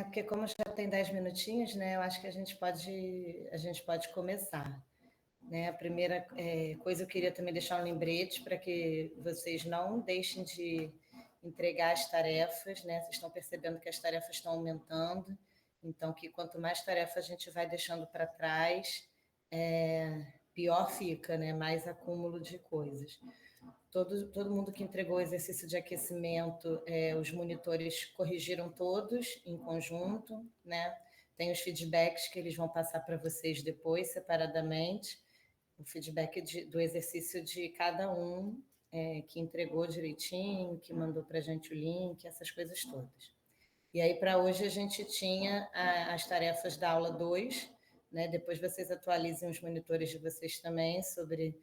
Porque como já tem 10 minutinhos, né, eu acho que a gente pode começar. Né? A primeira coisa, eu queria também deixar um lembrete para que vocês não deixem de entregar as tarefas, né? Vocês estão percebendo que as tarefas estão aumentando, então que quanto mais tarefa a gente vai deixando para trás, pior fica, né? Mais acúmulo de coisas. Todo mundo que entregou o exercício de aquecimento, os monitores corrigiram todos em conjunto, né? Tem os feedbacks que eles vão passar para vocês depois, separadamente, o feedback do exercício de cada um que entregou direitinho, que mandou para a gente o link, essas coisas todas. E aí, para hoje, a gente tinha as tarefas da aula 2, né? Depois vocês atualizem os monitores de vocês também sobre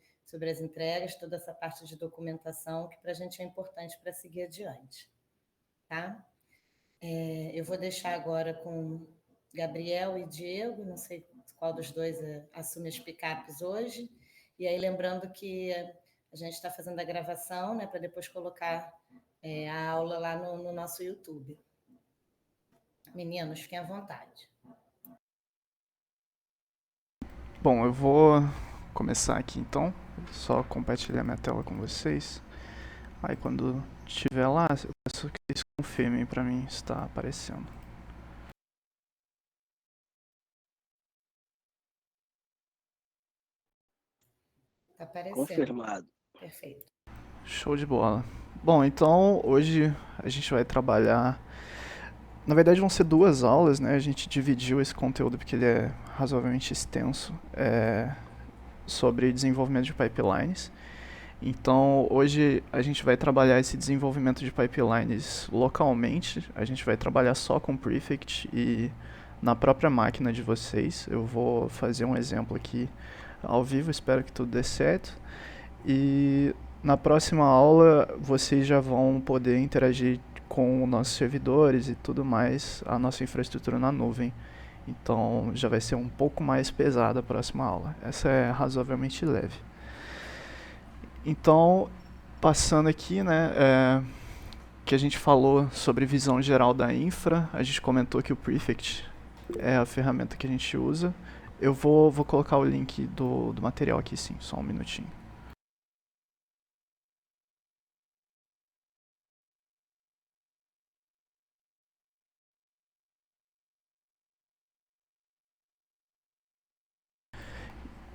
as entregas, toda essa parte de documentação, que para a gente é importante para seguir adiante. Tá? Eu vou deixar agora com Gabriel e Diego, não sei qual dos dois assume as picapes hoje, e aí lembrando que a gente está fazendo a gravação, né, para depois colocar a aula lá no nosso YouTube. Meninos, fiquem à vontade. Bom, eu vou começar aqui então, só compartilhar minha tela com vocês. Aí quando estiver lá, eu peço que vocês confirmem para mim se está aparecendo. Está aparecendo. Confirmado. Perfeito. Show de bola. Bom, então hoje a gente vai trabalhar... Na verdade vão ser 2 aulas, né? A gente dividiu esse conteúdo porque ele é razoavelmente extenso, sobre desenvolvimento de pipelines. Então, hoje a gente vai trabalhar esse desenvolvimento de pipelines localmente. A gente vai trabalhar só com Prefect e na própria máquina de vocês. Eu vou fazer um exemplo aqui ao vivo, espero que tudo dê certo. E na próxima aula vocês já vão poder interagir com os nossos servidores e tudo mais, a nossa infraestrutura na nuvem. Então, já vai ser um pouco mais pesada a próxima aula. Essa é razoavelmente leve. Então, passando aqui, né, que a gente falou sobre visão geral da infra, a gente comentou que o Prefect é a ferramenta que a gente usa. Eu vou colocar o link do material aqui sim, só um minutinho.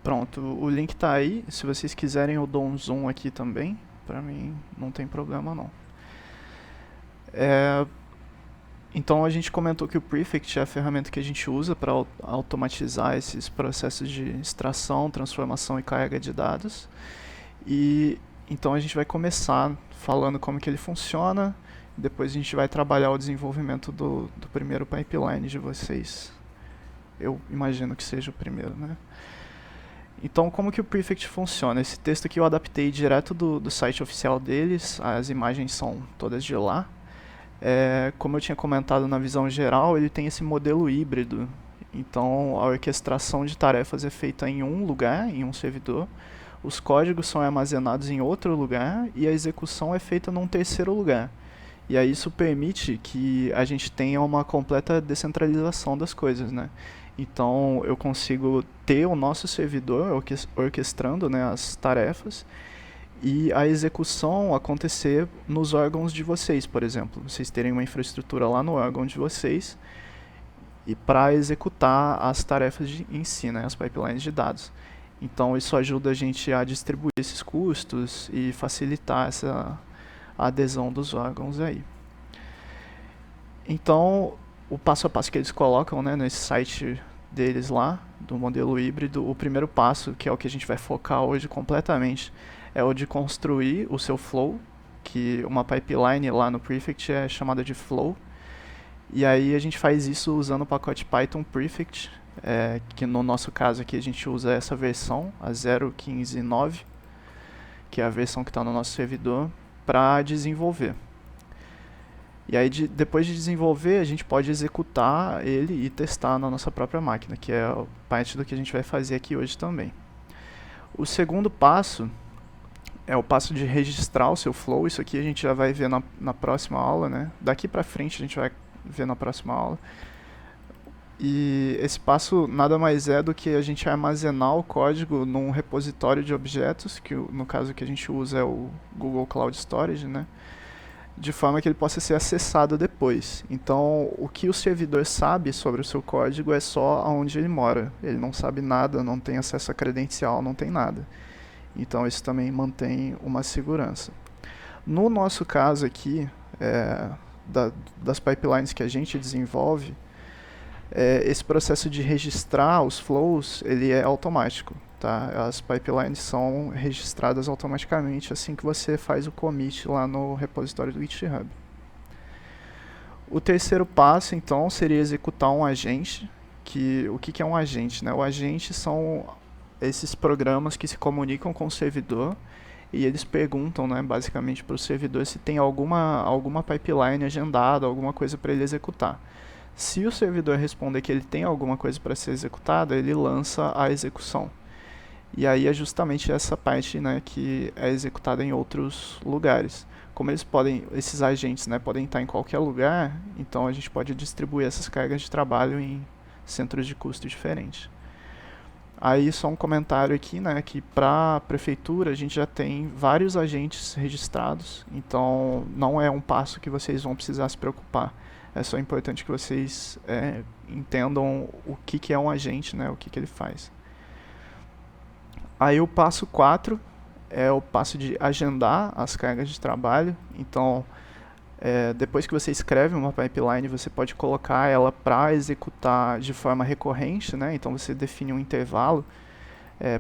Pronto, o link tá aí. Se vocês quiserem eu dou um zoom aqui também. Pra mim não tem problema não. Então a gente comentou que o Prefect é a ferramenta que a gente usa para automatizar esses processos de extração, transformação e carga de dados. E então a gente vai começar falando como que ele funciona. Depois a gente vai trabalhar o desenvolvimento do primeiro pipeline de vocês. Eu imagino que seja o primeiro, né? Então, como que o Prefect funciona? Esse texto aqui eu adaptei direto do site oficial deles, as imagens são todas de lá. Como eu tinha comentado na visão geral, ele tem esse modelo híbrido. Então, a orquestração de tarefas é feita em um lugar, em um servidor. Os códigos são armazenados em outro lugar e a execução é feita num terceiro lugar. E aí isso permite que a gente tenha uma completa descentralização das coisas, né? Então, eu consigo ter o nosso servidor orquestrando, né, as tarefas e a execução acontecer nos órgãos de vocês, por exemplo. Vocês terem uma infraestrutura lá no órgão de vocês e para executar as tarefas em si, né, as pipelines de dados. Então, isso ajuda a gente a distribuir esses custos e facilitar essa adesão dos órgãos aí. Então, o passo a passo que eles colocam, né, nesse site deles lá, do modelo híbrido, o primeiro passo, que é o que a gente vai focar hoje completamente, é o de construir o seu flow, que uma pipeline lá no Prefect é chamada de flow. E aí a gente faz isso usando o pacote Python Prefect, que no nosso caso aqui a gente usa essa versão, a 0.15.9, que é a versão que está no nosso servidor, para desenvolver. E aí, depois de desenvolver, a gente pode executar ele e testar na nossa própria máquina, que é parte do que a gente vai fazer aqui hoje também. O segundo passo é o passo de registrar o seu flow. Isso aqui a gente já vai ver na próxima aula, né? Daqui para frente a gente vai ver na próxima aula. E esse passo nada mais é do que a gente armazenar o código num repositório de objetos, que no caso que a gente usa é o Google Cloud Storage, né? De forma que ele possa ser acessado depois. Então, o que o servidor sabe sobre o seu código é só onde ele mora. Ele não sabe nada, não tem acesso a credencial, não tem nada. Então, isso também mantém uma segurança. No nosso caso aqui, das pipelines que a gente desenvolve, esse processo de registrar os flows, ele é automático. Tá? As pipelines são registradas automaticamente assim que você faz o commit lá no repositório do GitHub. O terceiro passo, então, seria executar um agente. O que é um agente? Né? O agente são esses programas que se comunicam com o servidor e eles perguntam, né, basicamente, para o servidor se tem alguma pipeline agendada, alguma coisa para ele executar. Se o servidor responder que ele tem alguma coisa para ser executada, ele lança a execução. E aí é justamente essa parte, né, que é executada em outros lugares. Como esses agentes, né, podem estar em qualquer lugar, então a gente pode distribuir essas cargas de trabalho em centros de custo diferentes. Aí só um comentário aqui, né, que para a prefeitura a gente já tem vários agentes registrados, então não é um passo que vocês vão precisar se preocupar. É só importante que vocês entendam o que é um agente, né, o que ele faz. Aí o passo 4 é o passo de agendar as cargas de trabalho. Então, depois que você escreve uma pipeline, você pode colocar ela para executar de forma recorrente, né? Então você define um intervalo,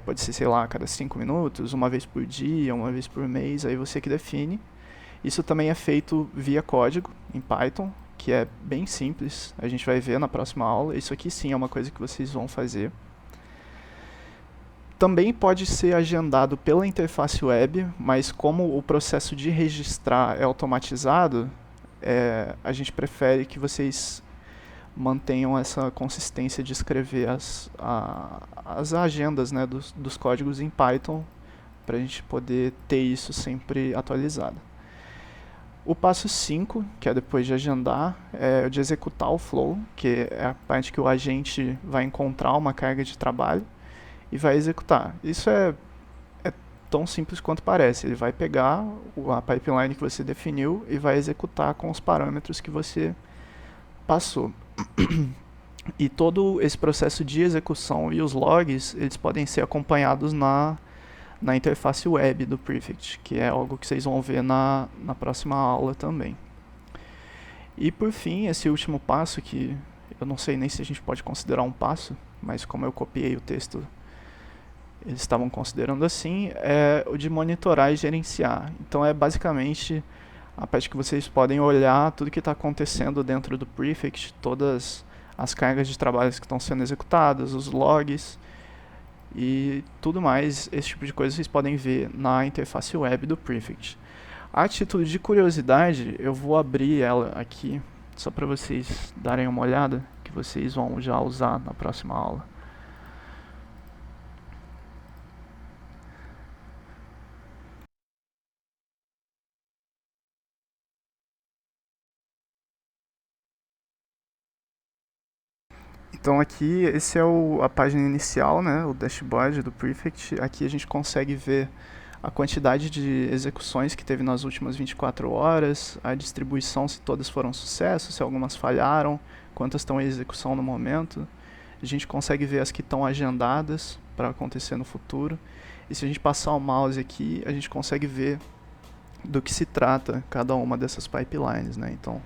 pode ser, sei lá, a cada 5 minutos, uma vez por dia, uma vez por mês, aí você que define. Isso também é feito via código em Python, que é bem simples, a gente vai ver na próxima aula. Isso aqui sim é uma coisa que vocês vão fazer. Também pode ser agendado pela interface web, mas como o processo de registrar é automatizado, a gente prefere que vocês mantenham essa consistência de escrever as agendas, né, dos códigos em Python, para a gente poder ter isso sempre atualizado. O passo 5, que é depois de agendar, é o de executar o flow, que é a parte que o agente vai encontrar uma carga de trabalho e vai executar. Isso é tão simples quanto parece. Ele vai pegar a pipeline que você definiu e vai executar com os parâmetros que você passou. E todo esse processo de execução e os logs, eles podem ser acompanhados na interface web do Prefect, que é algo que vocês vão ver na próxima aula também. E por fim, esse último passo, que eu não sei nem se a gente pode considerar um passo, mas como eu copiei o texto, eles estavam considerando assim, é o de monitorar e gerenciar. Então é basicamente a parte que vocês podem olhar tudo que está acontecendo dentro do Prefect, todas as cargas de trabalho que estão sendo executadas, os logs e tudo mais. Esse tipo de coisa vocês podem ver na interface web do Prefect. A título de curiosidade, eu vou abrir ela aqui, só para vocês darem uma olhada, que vocês vão já usar na próxima aula. Então aqui, esse é a página inicial, né, o dashboard do Prefect. Aqui a gente consegue ver a quantidade de execuções que teve nas últimas 24 horas, a distribuição, se todas foram sucesso, se algumas falharam, quantas estão em execução no momento. A gente consegue ver as que estão agendadas para acontecer no futuro. E se a gente passar o mouse aqui, a gente consegue ver do que se trata cada uma dessas pipelines, né? Então,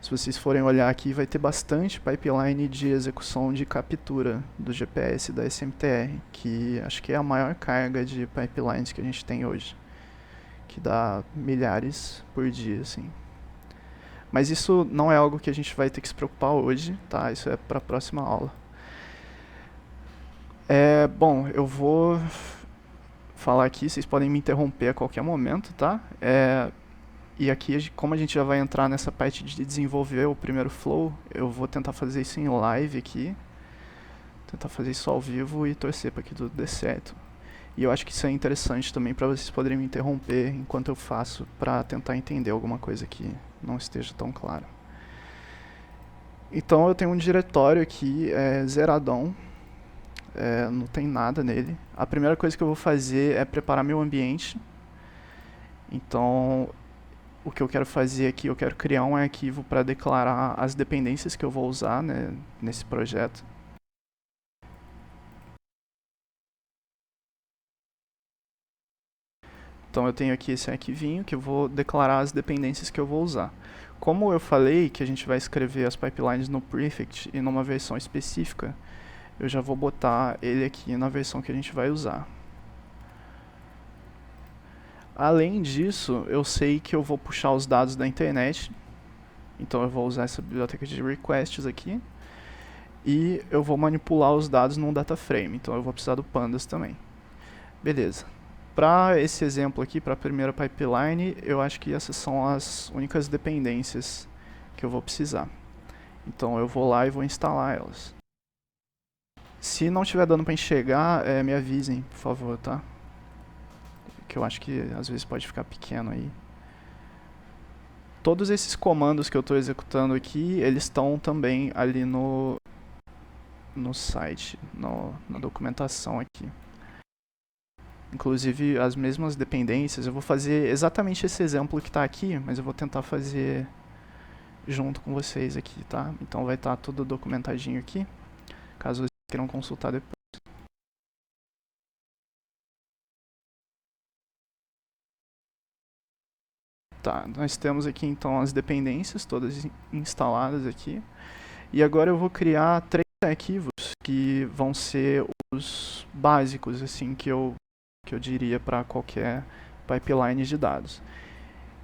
se vocês forem olhar aqui, vai ter bastante pipeline de execução de captura do GPS da SMTR, que acho que é a maior carga de pipelines que a gente tem hoje, que dá milhares por dia, assim. Mas isso não é algo que a gente vai ter que se preocupar hoje, tá? Isso é para a próxima aula. Bom, eu vou falar aqui, vocês podem me interromper a qualquer momento, tá? E aqui, como a gente já vai entrar nessa parte de desenvolver o primeiro flow, eu vou tentar fazer isso em live aqui. Tentar fazer isso ao vivo e torcer para que tudo dê certo. E eu acho que isso é interessante também para vocês poderem me interromper enquanto eu faço, para tentar entender alguma coisa que não esteja tão clara. Então eu tenho um diretório aqui, zeradão, não tem nada nele. A primeira coisa que eu vou fazer é preparar meu ambiente. Então o que eu quero fazer aqui, eu quero criar um arquivo para declarar as dependências que eu vou usar, né, nesse projeto. Então eu tenho aqui esse arquivinho que eu vou declarar as dependências que eu vou usar. Como eu falei que a gente vai escrever as pipelines no Prefect e numa versão específica, eu já vou botar ele aqui na versão que a gente vai usar. Além disso, eu sei que eu vou puxar os dados da internet, então eu vou usar essa biblioteca de requests aqui, e eu vou manipular os dados num data frame, então eu vou precisar do pandas também. Beleza. Para esse exemplo aqui, para a primeira pipeline, eu acho que essas são as únicas dependências que eu vou precisar. Então eu vou lá e vou instalar elas. Se não estiver dando para enxergar, me avisem, por favor, tá? Que eu acho que às vezes pode ficar pequeno aí. Todos esses comandos que eu estou executando aqui, eles estão também ali no site, na documentação aqui. Inclusive as mesmas dependências, eu vou fazer exatamente esse exemplo que está aqui, mas eu vou tentar fazer junto com vocês aqui, tá? Então vai estar tudo documentadinho aqui, caso vocês queiram consultar depois. Tá, nós temos aqui então as dependências todas instaladas aqui. E agora eu vou criar 3 arquivos que vão ser os básicos, assim, que eu diria para qualquer pipeline de dados.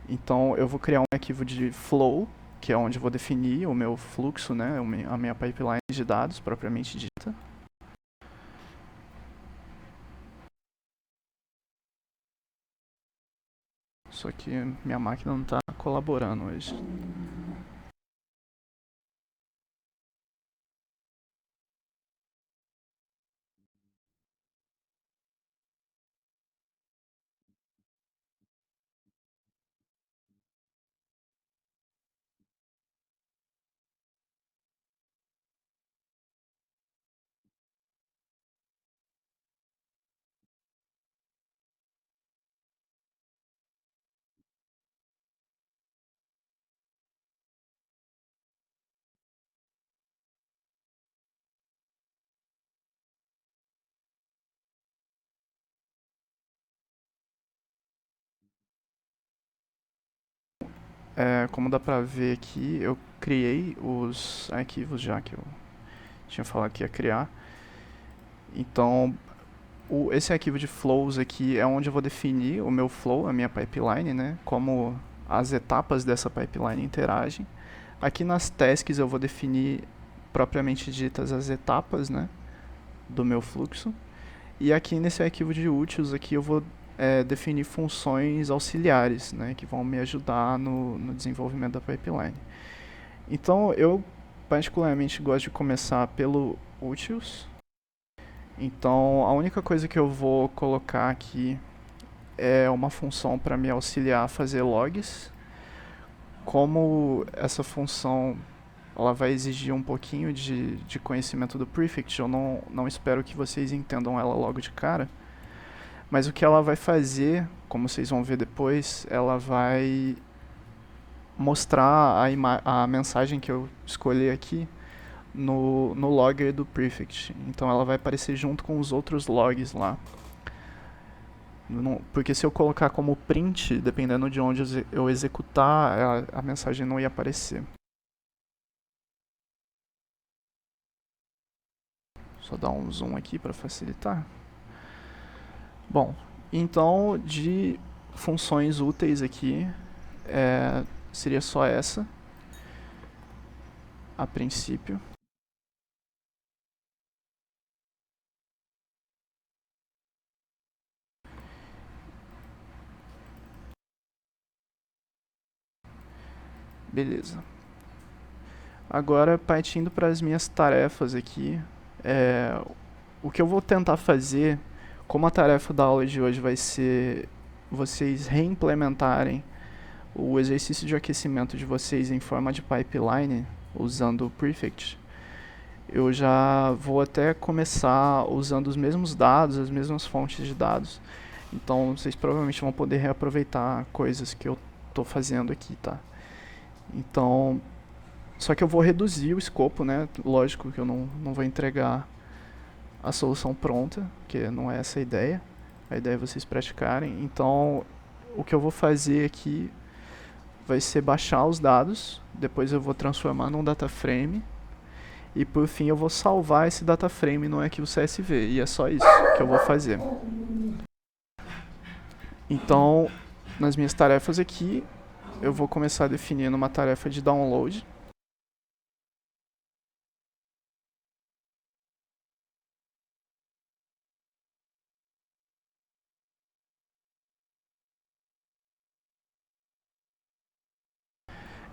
Então eu vou criar um arquivo de flow, que é onde eu vou definir o meu fluxo, né, a minha pipeline de dados propriamente dita. Só que minha máquina não está colaborando hoje. Como dá pra ver aqui, eu criei os arquivos já que eu tinha falado que ia criar. Então, esse arquivo de flows aqui é onde eu vou definir o meu flow, a minha pipeline, né? Como as etapas dessa pipeline interagem. Aqui nas tasks eu vou definir propriamente ditas as etapas, né, do meu fluxo. E aqui nesse arquivo de úteis aqui eu vou definir funções auxiliares, né, que vão me ajudar no desenvolvimento da pipeline. Então eu particularmente gosto de começar pelo utils. Então a única coisa que eu vou colocar aqui é uma função para me auxiliar a fazer logs. Como essa função ela vai exigir um pouquinho de conhecimento do Prefect, eu não espero que vocês entendam ela logo de cara. Mas o que ela vai fazer, como vocês vão ver depois, ela vai mostrar a mensagem que eu escolhi aqui no logger do Prefect. Então ela vai aparecer junto com os outros logs lá. Porque se eu colocar como print, dependendo de onde eu executar, a mensagem não ia aparecer. Só dar um zoom aqui para facilitar. Bom, então de funções úteis aqui, seria só essa, a princípio. Beleza. Agora, partindo para as minhas tarefas aqui, o que eu vou tentar fazer, como a tarefa da aula de hoje vai ser vocês reimplementarem o exercício de aquecimento de vocês em forma de pipeline, usando o Prefect, eu já vou até começar usando os mesmos dados, as mesmas fontes de dados. Então vocês provavelmente vão poder reaproveitar coisas que eu estou fazendo aqui, tá? Então, só que eu vou reduzir o escopo, né? Lógico que eu não vou entregar a solução pronta, porque não é essa a ideia. A ideia é vocês praticarem. Então, o que eu vou fazer aqui vai ser baixar os dados, depois eu vou transformar num data frame, e por fim eu vou salvar esse data frame no arquivo CSV, e é só isso que eu vou fazer. Então, nas minhas tarefas aqui, eu vou começar definindo uma tarefa de download.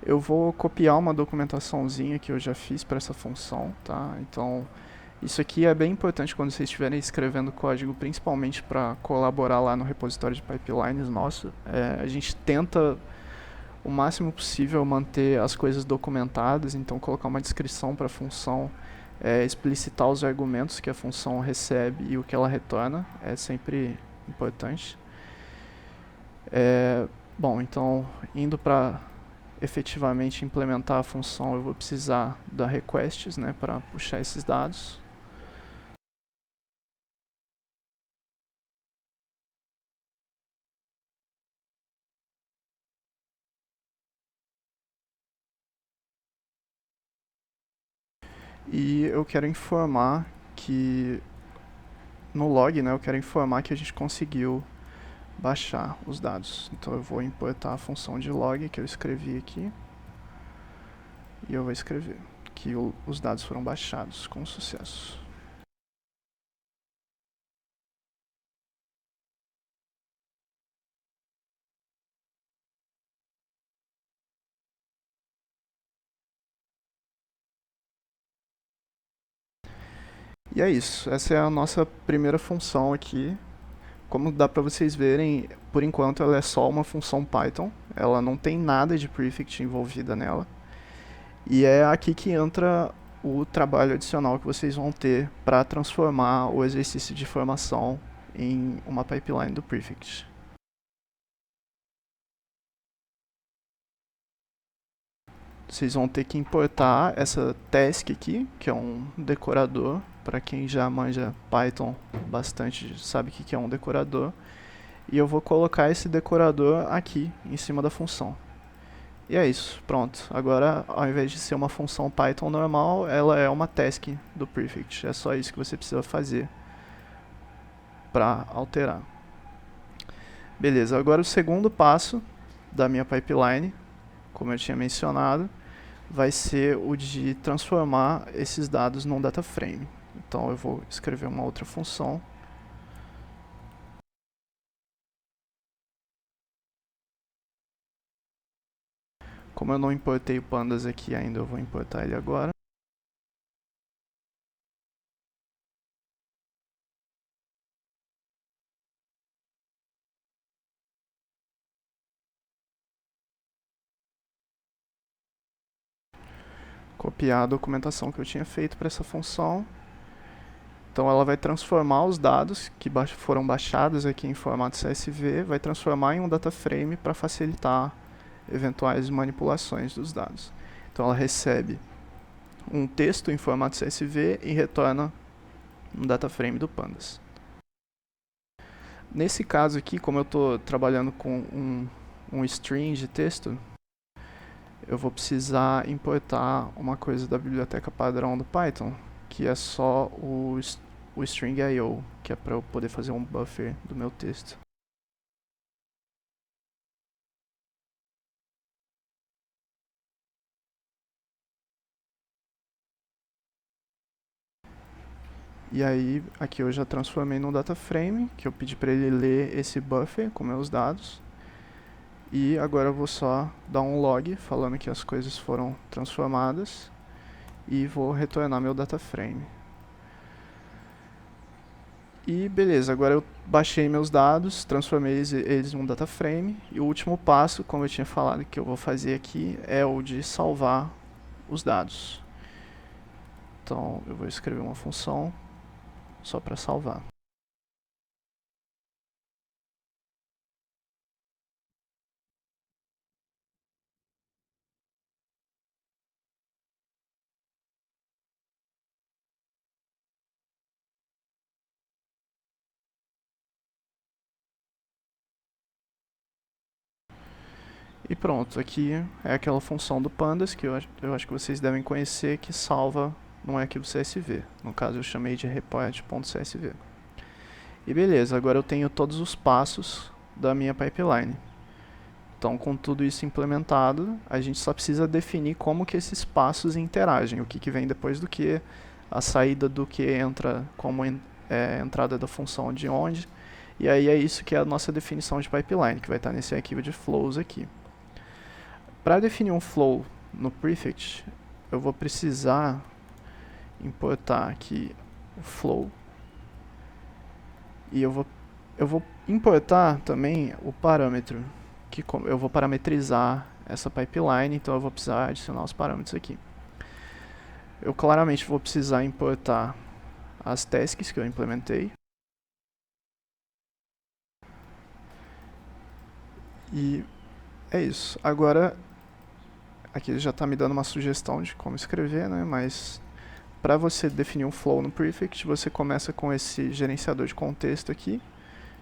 Eu vou copiar uma documentaçãozinha que eu já fiz para essa função, tá? Então, isso aqui é bem importante quando vocês estiverem escrevendo código, principalmente para colaborar lá no repositório de pipelines nosso. A gente tenta o máximo possível manter as coisas documentadas, então colocar uma descrição para a função, explicitar os argumentos que a função recebe e o que ela retorna, é sempre importante. Bom, então, indo para efetivamente implementar a função, eu vou precisar da requests, né, para puxar esses dados. E eu quero informar que no log, né, eu quero informar que a gente conseguiu baixar os dados. Então eu vou importar a função de log que eu escrevi aqui. E eu vou escrever que os dados foram baixados com sucesso. E é isso, essa é a nossa primeira função aqui. Como dá para vocês verem, por enquanto ela é só uma função Python, ela não tem nada de prefect envolvida nela. E é aqui que entra o trabalho adicional que vocês vão ter para transformar o exercício de formação em uma pipeline do prefect. Vocês vão ter que importar essa task aqui, que é um decorador. Para quem já manja Python bastante, sabe o que é um decorador. E eu vou colocar esse decorador aqui, em cima da função. E é isso, pronto. Agora, ao invés de ser uma função Python normal, ela é uma task do prefect. É só isso que você precisa fazer para alterar. Beleza, agora o segundo passo da minha pipeline, como eu tinha mencionado, vai ser o de transformar esses dados num data frame. Então eu vou escrever uma outra função. Como eu não importei o pandas aqui ainda, eu vou importar ele agora. Copiar a documentação que eu tinha feito para essa função. Então ela vai transformar os dados que foram baixados aqui em formato CSV, vai transformar em um data frame para facilitar eventuais manipulações dos dados. Então ela recebe um texto em formato CSV e retorna um data frame do pandas. Nesse caso aqui, como eu estou trabalhando com um string de texto, eu vou precisar importar uma coisa da biblioteca padrão do Python, que é só o string IO, que é para eu poder fazer um buffer do meu texto. E aí, aqui eu já transformei num data frame, que eu pedi para ele ler esse buffer com meus dados. E agora eu vou só dar um log falando que as coisas foram transformadas e vou retornar meu data frame. E beleza, agora eu baixei meus dados, transformei eles em um data frame. E o último passo, como eu tinha falado que eu vou fazer aqui, é o de salvar os dados. Então eu vou escrever uma função só para salvar. E pronto, aqui é aquela função do pandas que eu acho que vocês devem conhecer, que salva num arquivo CSV. No caso eu chamei de report.csv. E beleza, agora eu tenho todos os passos da minha pipeline. Então, com tudo isso implementado, a gente só precisa definir como que esses passos interagem, o que vem depois do que, a saída do que entra como entrada da função de onde. E aí é isso que é a nossa definição de pipeline, que vai estar nesse arquivo de flows aqui. Para definir um flow no Prefect, eu vou precisar importar aqui o flow. E eu vou importar também o parâmetro, que eu vou parametrizar essa pipeline, então eu vou precisar adicionar os parâmetros aqui. Eu claramente vou precisar importar as tasks que eu implementei. E é isso. Agora, aqui ele já está me dando uma sugestão de como escrever, né? Mas para você definir um flow no Prefect, você começa com esse gerenciador de contexto aqui,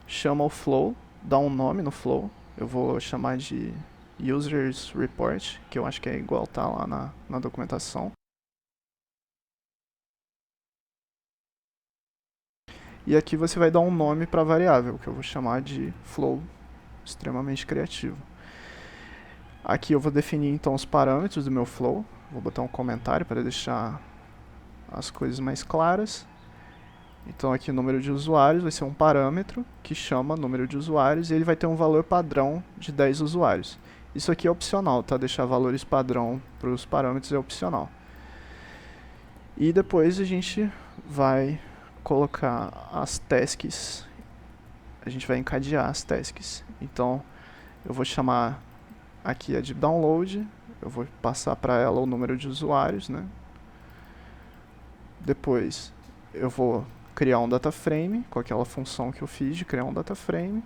chama o flow, dá um nome no flow. Eu vou chamar de Users Report, que eu acho que é igual tá lá na documentação. E aqui você vai dar um nome para a variável, que eu vou chamar de flow, extremamente criativo. Aqui eu vou definir então os parâmetros do meu flow. Vou botar um comentário para deixar as coisas mais claras. Então aqui o número de usuários vai ser um parâmetro que chama número de usuários e ele vai ter um valor padrão de 10 usuários. Isso aqui é opcional, tá? Deixar valores padrão para os parâmetros é opcional. E depois a gente vai colocar as tasks, a gente vai encadear as tasks. Então eu vou chamar aqui a de download, eu vou passar para ela o número de usuários, né? Depois eu vou criar um data frame com aquela função que eu fiz de criar um data frame.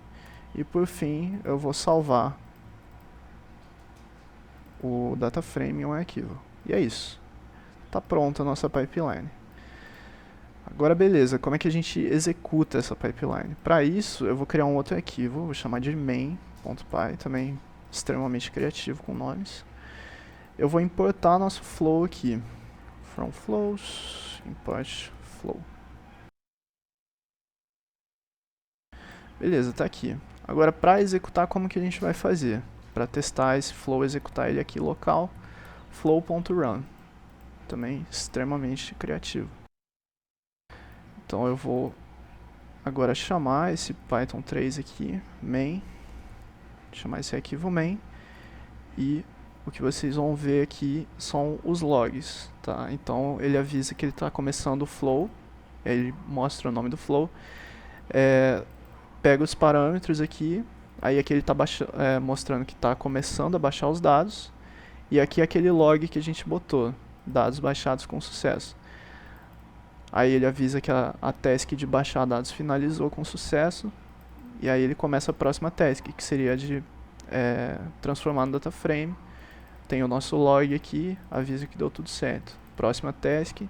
E por fim eu vou salvar o data frame em um arquivo. E é isso. Está pronta a nossa pipeline. Agora beleza, como é que a gente executa essa pipeline? Para isso eu vou criar um outro arquivo, vou chamar de main.py, também extremamente criativo com nomes. Eu vou importar nosso flow aqui. From flows, import flow. Beleza, tá aqui. Agora para executar, como que a gente vai fazer? Para testar esse flow, executar ele aqui local, flow.run. Também extremamente criativo. Então eu vou agora chamar esse Python 3 aqui, main, chamar esse arquivo main, e o que vocês vão ver aqui são os logs, tá? Então ele avisa que ele está começando o flow, ele mostra o nome do flow, pega os parâmetros aqui, aí aqui ele está mostrando que está começando a baixar os dados, e aqui é aquele log que a gente botou, dados baixados com sucesso. Aí ele avisa que a task de baixar dados finalizou com sucesso, e aí ele começa a próxima task, que seria de transformar no data frame. Tem o nosso log aqui, avisa que deu tudo certo. Próxima task,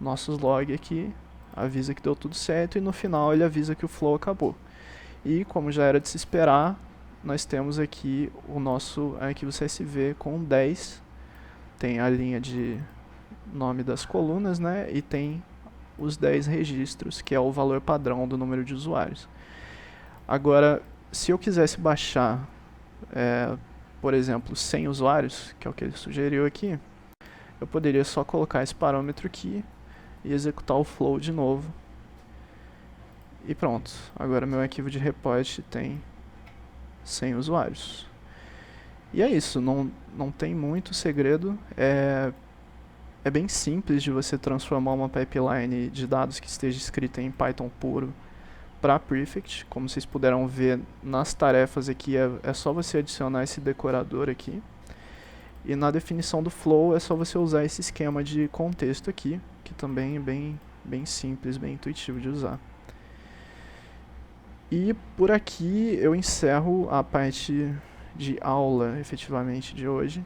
nossos log aqui, avisa que deu tudo certo, e no final ele avisa que o flow acabou. E como já era de se esperar, nós temos aqui o nosso arquivo CSV com 10. Tem a linha de nome das colunas, né? E tem os 10 registros, que é o valor padrão do número de usuários. Agora, se eu quisesse baixar, por exemplo, 100 usuários, que é o que ele sugeriu aqui, eu poderia só colocar esse parâmetro aqui e executar o flow de novo. E pronto, agora meu arquivo de report tem 100 usuários. E é isso, não tem muito segredo, é bem simples de você transformar uma pipeline de dados que esteja escrita em Python puro para Prefect. Como vocês puderam ver nas tarefas aqui, é só você adicionar esse decorador aqui. E na definição do flow é só você usar esse esquema de contexto aqui, que também é bem simples, bem intuitivo de usar. E por aqui eu encerro a parte de aula, efetivamente, de hoje.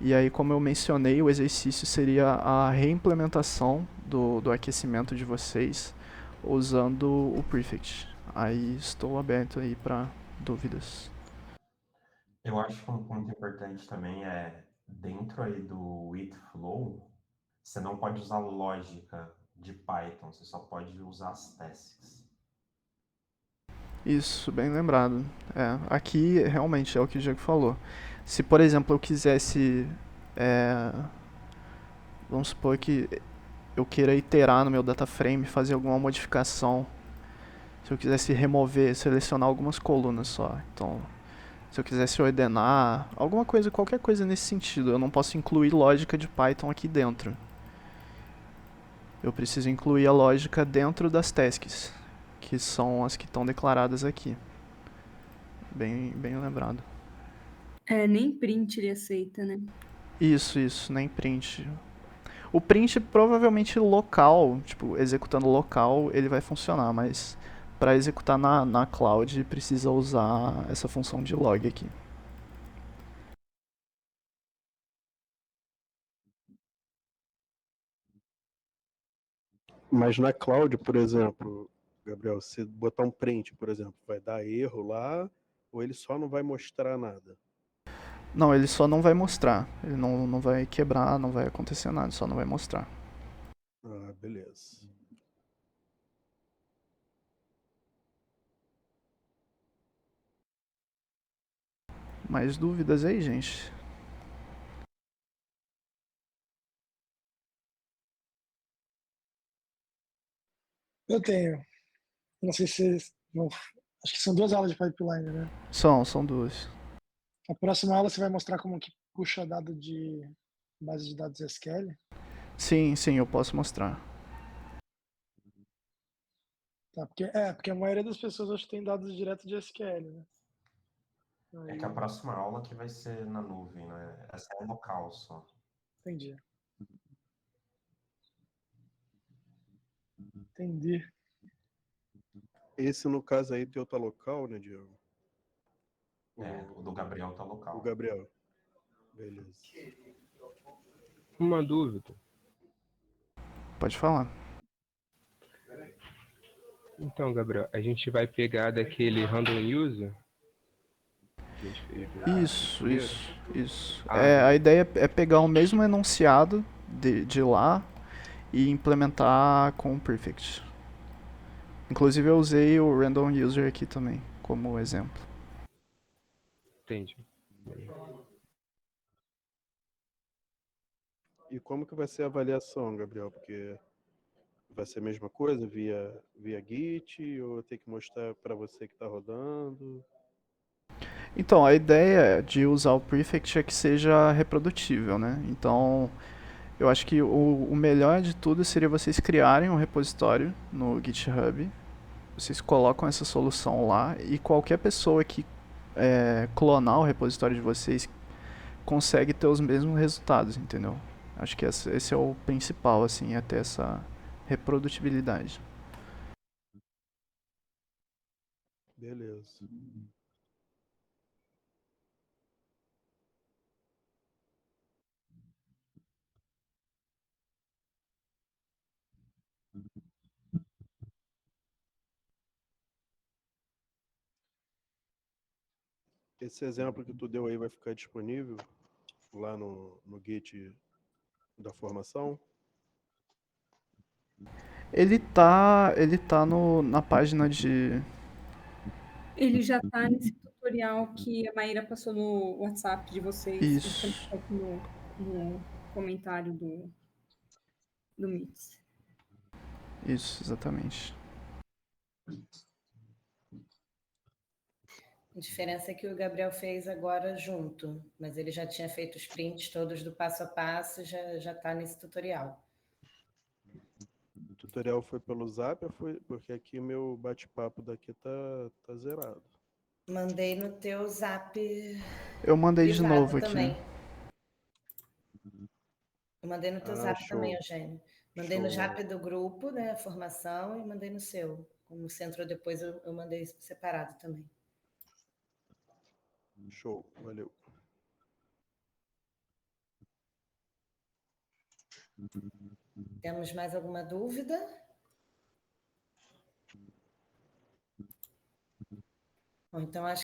E aí, como eu mencionei, o exercício seria a reimplementação do aquecimento de vocês usando o Prefect. Aí estou aberto aí para dúvidas. Eu acho que um ponto importante também é, dentro aí do with flow, você não pode usar lógica de Python, você só pode usar as tasks. Isso, bem lembrado. Aqui realmente é o que o Diego falou. Se, por exemplo, eu quisesse. Vamos supor que eu queira iterar no meu data frame, fazer alguma modificação. Se eu quisesse remover, selecionar algumas colunas só. Então, se eu quisesse ordenar, alguma coisa, qualquer coisa nesse sentido, eu não posso incluir lógica de Python aqui dentro. Eu preciso incluir a lógica dentro das tasks, que são as que estão declaradas aqui. Bem lembrado. Nem print ele aceita, né? Isso, nem print. O print provavelmente local, tipo, executando local, ele vai funcionar, mas para executar na cloud precisa usar essa função de log aqui. Mas na cloud, por exemplo, Gabriel, se botar um print, por exemplo, vai dar erro lá ou ele só não vai mostrar nada? Não, ele só não vai mostrar. Ele não vai quebrar, não vai acontecer nada, só não vai mostrar. Ah, beleza. Mais dúvidas aí, gente? Eu tenho. Não sei se vão. Acho que são 2 aulas de pipeline, né? São duas. A próxima aula você vai mostrar como que puxa dado de base de dados SQL? Sim, eu posso mostrar. Tá, porque a maioria das pessoas acho que tem dados direto de SQL, né? É que a próxima aula que vai ser na nuvem, né? Essa é local só. Entendi. Entendi. Esse, no caso aí, teu tá local, né, Diego? O do Gabriel tá local. O Gabriel. Beleza. Uma dúvida. Pode falar. Então, Gabriel, a gente vai pegar daquele random user? Isso. A ideia é pegar o mesmo enunciado de lá e implementar com o Prefect. Inclusive eu usei o random user aqui também como exemplo. Entendi. E como que vai ser a avaliação, Gabriel? Porque vai ser a mesma coisa via Git ou tem que mostrar para você que está rodando? Então, a ideia de usar o Prefect é que seja reprodutível, né? Então, eu acho que o melhor de tudo seria vocês criarem um repositório no GitHub, vocês colocam essa solução lá e qualquer pessoa que clonar o repositório de vocês consegue ter os mesmos resultados, entendeu? Acho que esse é o principal, assim, é ter essa reprodutibilidade. Beleza. Esse exemplo que tu deu aí vai ficar disponível lá no Git da formação? Ele tá na página de... Ele já tá nesse tutorial que a Maíra passou no WhatsApp de vocês. Isso. Ele tá aqui no comentário do Meets. Isso, exatamente. A diferença é que o Gabriel fez agora junto, mas ele já tinha feito os prints todos do passo a passo, já está nesse tutorial. O tutorial foi pelo Zap ou foi porque aqui meu bate-papo daqui tá zerado? Mandei no teu Zap. Eu mandei de privado novo aqui. também. Eu mandei no teu Ah, zap também, show. Eugênio. Mandei no Show. zap do grupo, né, a formação, e mandei no seu. Como você entrou depois, eu mandei separado também. Show. Valeu. Temos mais alguma dúvida? Bom, então, acho